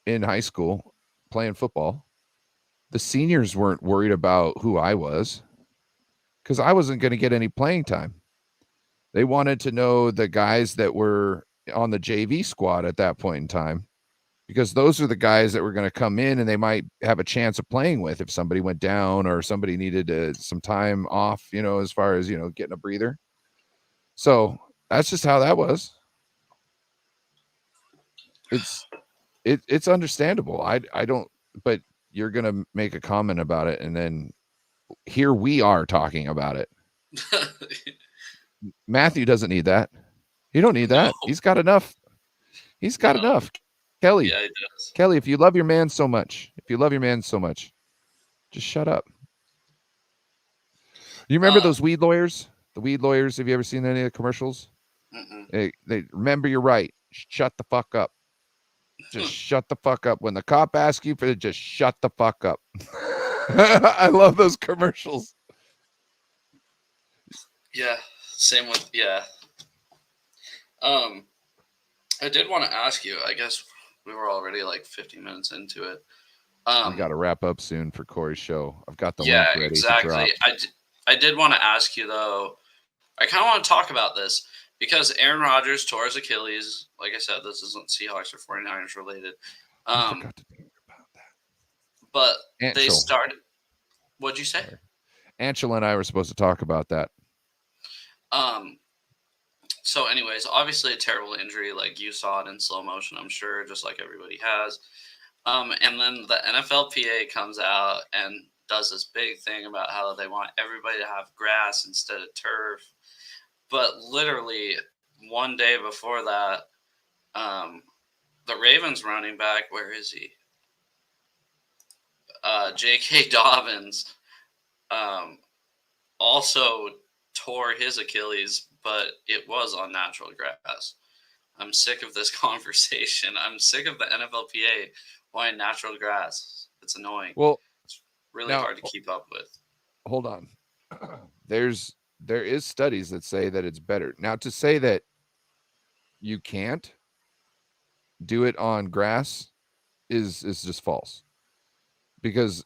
in high school playing football, the seniors weren't worried about who I was because I wasn't going to get any playing time. They wanted to know the guys that were on the JV squad at that point in time, because those are the guys that were going to come in and they might have a chance of playing with if somebody went down or somebody needed some time off, as far as, getting a breather. So That's just how that was. It's understandable. I don't, but you're gonna make a comment about it, and then here we are talking about it. Matthew doesn't need that. He don't need that. No. He's got enough. He's got enough. Kelly. Yeah, he does. Kelly, if you love your man so much, just shut up. You remember those weed lawyers? The weed lawyers, have you ever seen any of the commercials? They remember, you're right. Shut the fuck up. Just shut the fuck up. When the cop asks you for it, just shut the fuck up. I love those commercials. Yeah, same with I did want to ask you, I guess we were already like 50 minutes into it. We got to wrap up soon for Corey's show. I've got the yeah, link ready exactly. to drop. I did want to ask you though. I kind of want to talk about this because Aaron Rodgers tore his Achilles. Like I said, this isn't Seahawks or 49ers related. I forgot to think about that. But Anshel. they started. What'd you say? Anshel and I were supposed to talk about that. So anyways, obviously a terrible injury. Like you saw it in slow motion, I'm sure, just like everybody has. And then the NFLPA comes out and does this big thing about how they want everybody to have grass instead of turf. But literally one day before that, the Ravens running back, where is he? J.K. Dobbins also tore his Achilles, but it was on natural grass. I'm sick of this conversation. I'm sick of the NFLPA wanting natural grass. It's annoying. Well, it's really hard to keep up with. Hold on. There is studies that say that it's better. Now, to say that you can't do it on grass is just false. Because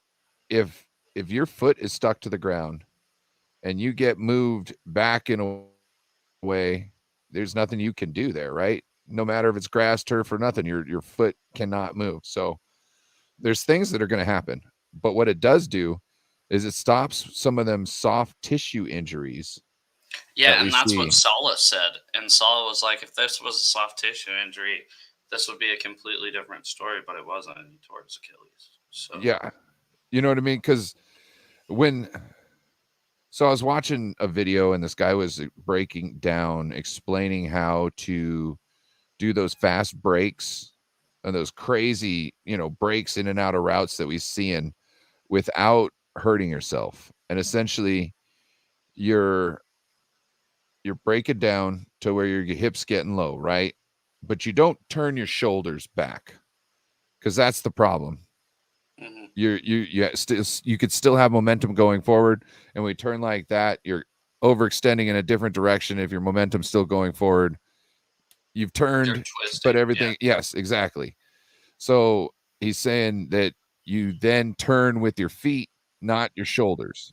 if your foot is stuck to the ground and you get moved back in a way, there's nothing you can do there, right? No matter if it's grass, turf, or nothing, your foot cannot move. So there's things that are going to happen. But what it does do is it stops some of them soft tissue injuries. Yeah, and that's what Saleh said. And Saleh was like, if this was a soft tissue injury, this would be a completely different story, but it wasn't. He tore his Achilles. So yeah, you know what I mean? Because so I was watching a video and this guy was breaking down, explaining how to do those fast breaks and those crazy, breaks in and out of routes that we see in without hurting yourself. And essentially you're breaking down to where your hips getting low, right? But you don't turn your shoulders back, because that's the problem. You could still have momentum going forward, and when you turn like that, you're overextending in a different direction. If your momentum's still going forward, you've turned, but everything, yes, exactly. So he's saying that you then turn with your feet, not your shoulders.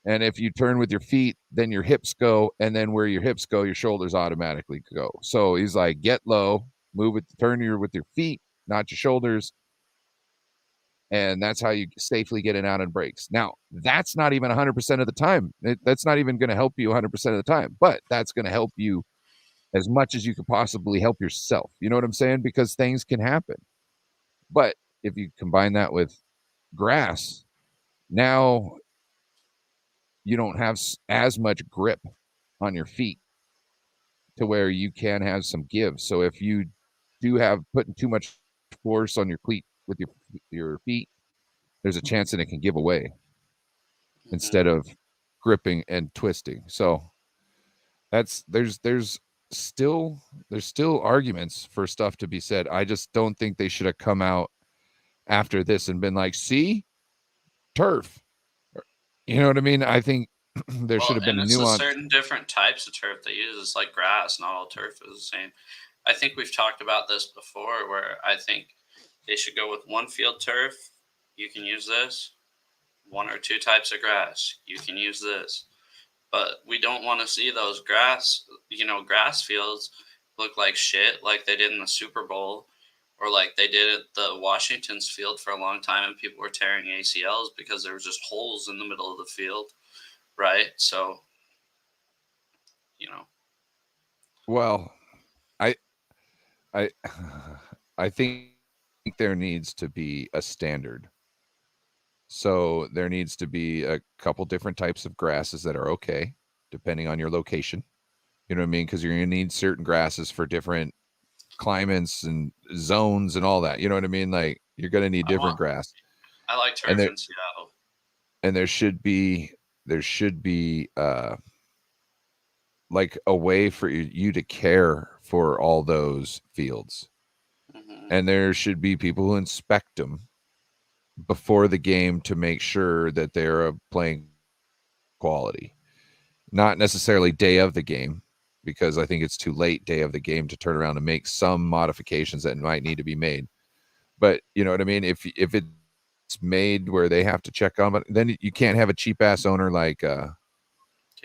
And if you turn with your feet, then your hips go, and then where your hips go, your shoulders automatically go. So he's like, get low, move it, turn with your feet, not your shoulders. And that's how you safely get in out on breaks. Now, that's not even 100% of the time. That's not even going to help you 100% of the time, but that's going to help you as much as you could possibly help yourself. You know what I'm saying? Because things can happen. But if you combine that with grass, now you don't have as much grip on your feet to where you can have some give. So if you do have putting too much force on your cleat with your feet, there's a chance that it can give away instead of gripping and twisting. So there's still arguments for stuff to be said. I just don't think they should have come out after this and been like, see, turf. You know what I mean? I think there should have been nuance. Certain different types of turf they use. It's like grass. Not all turf is the same. I think we've talked about this before, where I think they should go with one field turf. You can use this. One or two types of grass. You can use this. But we don't want to see those grass fields look like shit, like they did in the Super Bowl, or like they did at the Washington's field for a long time, and people were tearing ACLs because there was just holes in the middle of the field, right? So, Well, I I I think there needs to be a standard. So there needs to be a couple different types of grasses that are okay, depending on your location. You know what I mean? Because you're going to need certain grasses for different climates and zones and all that. You know what I mean? Like you're going to need I different want. grass, I like and turf in Seattle. there should be like a way for you to care for all those fields, Hmm. and there should be people who inspect them before the game to make sure that they're of playing quality. Not necessarily day of the game, because I think it's too late day of the game to turn around and make some modifications that might need to be made. But you know what I mean? If it's made where they have to check on, but then you can't have a cheap ass owner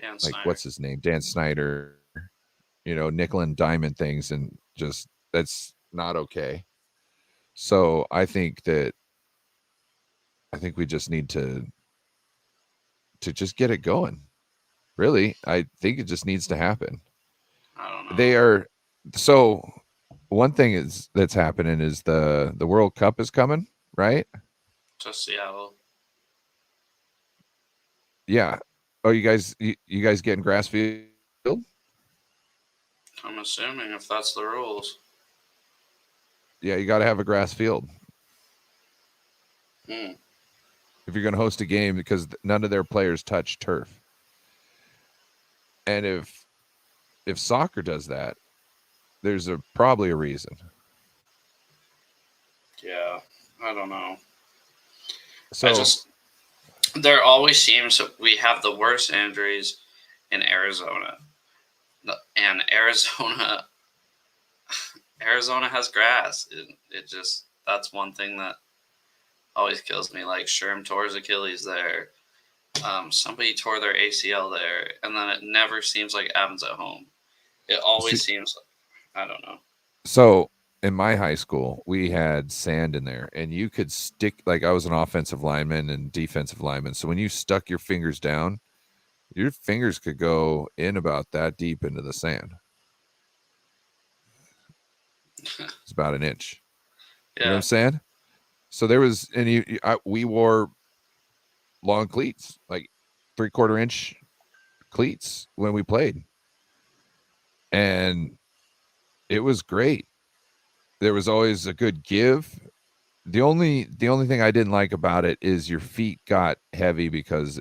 Dan like what's Snyder. his name, Dan Snyder, nickel and diamond things, and just that's not okay. So I think we just need to just get it going. Really, I think it just needs to happen. I don't They know. are so one thing is that's happening is the World Cup is coming, right? Just Seattle. Yeah. Oh, you guys getting grass field? I'm assuming if that's the rules. Yeah, you got to have a grass field Hmm. if you're going to host a game because none of their players touch turf. And if soccer does that, there's probably a reason. Yeah. I don't know. I So just there always seems we have the worst injuries in Arizona, and Arizona has grass. It just that's one thing that always kills me. Like Sherm tore his Achilles there. Somebody tore their ACL there, and then it never seems like it happens at home. It see, always seems. I don't know. so in my high school, we had sand in there, and you could stick like I was an offensive lineman and defensive lineman. So when you stuck your fingers down, your fingers could go in about that deep into the sand. It's about an inch. You know what I'm Yeah. saying? So there was, and we wore long cleats, like 3/4 inch cleats when we played, and it was great. There was always a good give. The only thing I didn't like about it is your feet got heavy because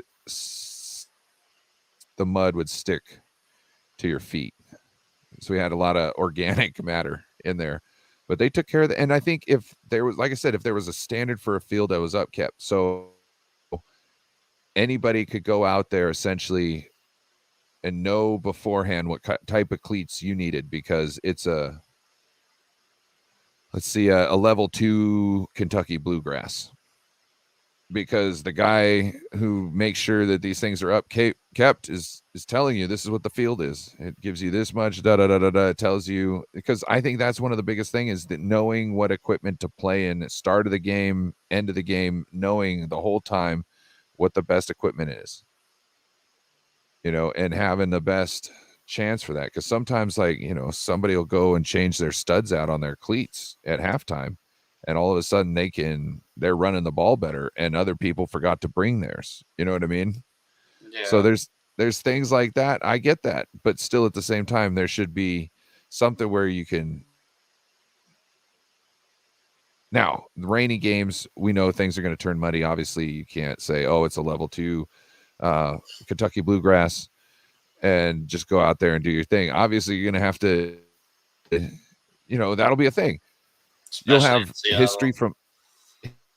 the mud would stick to your feet. So we had a lot of organic matter in there. But they took care of that. And I think if there was, like I said, if there was a standard for a field that was upkept, so anybody could go out there essentially and know beforehand what type of cleats you needed because it's let's see, a level 2 Kentucky bluegrass. Because the guy who makes sure that these things are kept is telling you this is what the field is. It gives you this much da da da da da. It tells you because I think that's one of the biggest things is that knowing what equipment to play in, start of the game, end of the game, knowing the whole time what the best equipment is, and having the best chance for that. Because sometimes, like, somebody will go and change their studs out on their cleats at halftime, and all of a sudden they're running the ball better, and other people forgot to bring theirs. You know what I mean? So Yeah. there's things like that. I get that, but still at the same time, there should be something where you can. Now, the rainy games, we know things are going to turn muddy. Obviously, you can't say, "Oh, it's a level 2 uh, Kentucky bluegrass," and just go out there and do your thing. Obviously, you're going to have to, that'll be a thing. You'll Especially have in Seattle.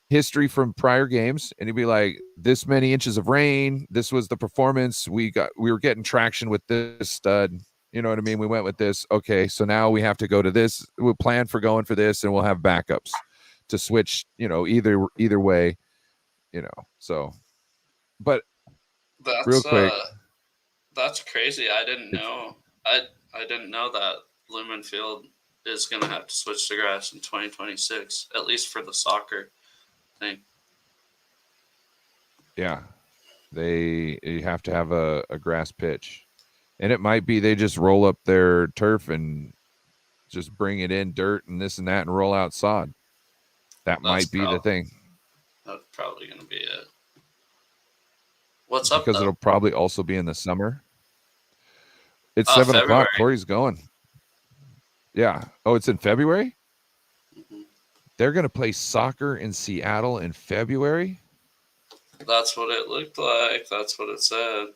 history from prior games, and you'll be like, this many inches of rain. This was the performance we were getting traction with this stud. You know what I mean? We went with this. Okay, so now we have to go to this. We'll plan for going for this, and we'll have backups to switch. Either way. So, but real That's quick, uh that's crazy. I didn't it's know. I didn't know that Lumen Field is gonna have to switch to grass in 2026, at least for the soccer thing. yeah. They you have to have a grass pitch. And it might be they just roll up their turf and just bring it in dirt and this and that and roll out sod. That might be the thing. That's probably going to be it. What's up, Because though? it'll probably also be in the summer. It's Oh, 7 o'clock. February. Corey's going. Yeah. Oh, it's in February? Mm-hmm. They're going to play soccer in Seattle in February? That's what it looked like. That's what it said.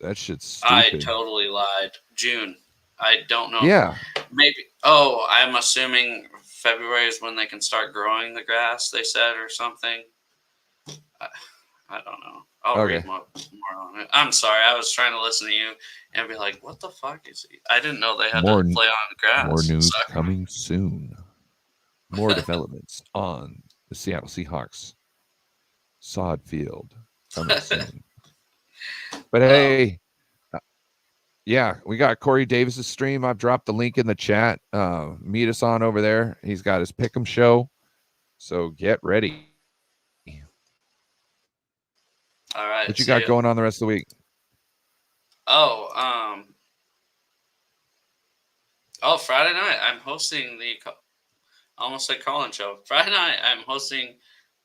That shit's I stupid. totally lied. June. I don't know. Yeah. Maybe. Oh, I'm assuming February is when they can start growing the grass, they said, or something. I don't know. I'll read more on it. I'm sorry. I was trying to listen to you and be like, what the fuck is he? I didn't know they had to play on grass. More news coming soon. More developments on the Seattle Seahawks sod field coming soon. But hey, yeah, we got Corey Davis's stream. I've dropped the link in the chat. Meet us on over there. He's got his Pick'em show. So get ready. All right. What you got going on the rest of the week? Friday night I'm hosting the almost like call-in show. Friday night I'm hosting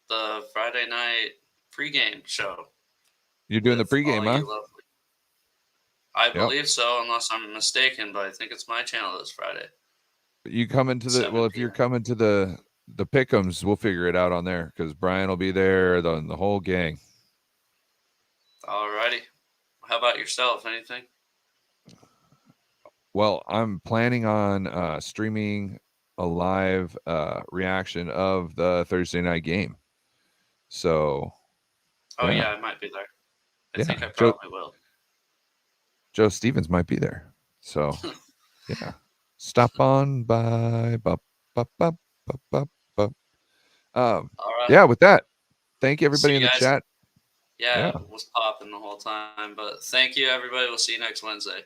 the Friday night pregame show. You're doing the pregame, huh? I believe so, unless I'm mistaken, but I think it's my channel this Friday. You come into the if you're coming to the Pick'ems, we'll figure it out on there because Brian will be there, the whole gang. Alrighty. How about yourself? Anything? Well, I'm planning on streaming a live reaction of the Thursday night game. So. Yeah, I might be there. I think I probably will. Joe Stevens might be there. So, yeah. Stop on by. Yeah, with that, thank you, everybody in the chat. Yeah, it was popping the whole time. But thank you, everybody. We'll see you next Wednesday.